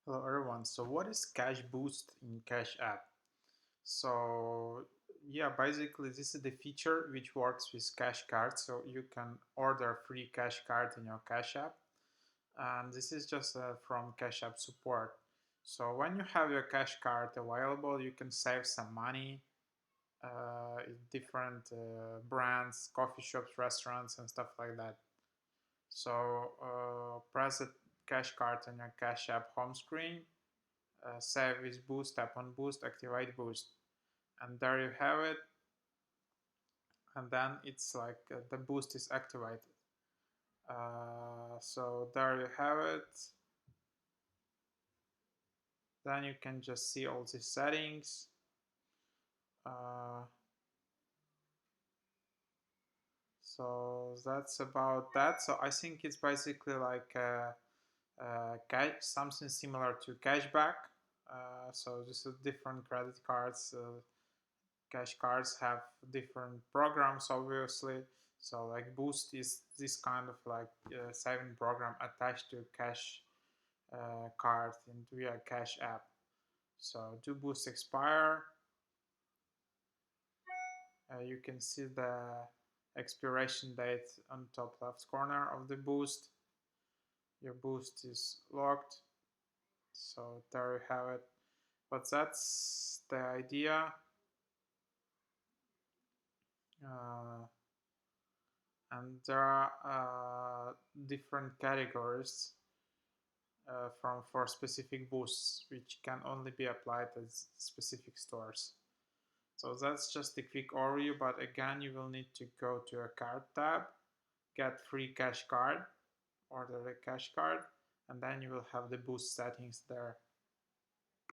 Hello everyone. So what is Cash Boost in Cash App? So yeah, basically this is the feature which works with Cash Card. So you can order free Cash Card in your Cash App, and this is just from Cash App support. So when you have your Cash Card available, you can save some money in different brands, coffee shops, restaurants, and stuff like that. So press the Cash Card on your Cash App home screen, save with boost, tap on boost, activate boost, and there you have it. And then it's like the boost is activated. So there you have it. Then you can just see all the settings. uh, so that's about that. So I think it's basically like cash, something similar to cashback. So this is different credit cards. Cash cards have different programs, obviously. So like Boost is this kind of like saving program attached to cash card and via Cash App. So do Boost expire? You can see the expiration date on top left corner of the Boost. Your Boost is locked. So there you have it. But that's the idea. Uh, and there are different categories from for specific boosts, which can only be applied at specific stores. So that's just a quick overview, but again, you will need to go to a card tab, get free cash card, order a cash card, and then you will have the boost settings there.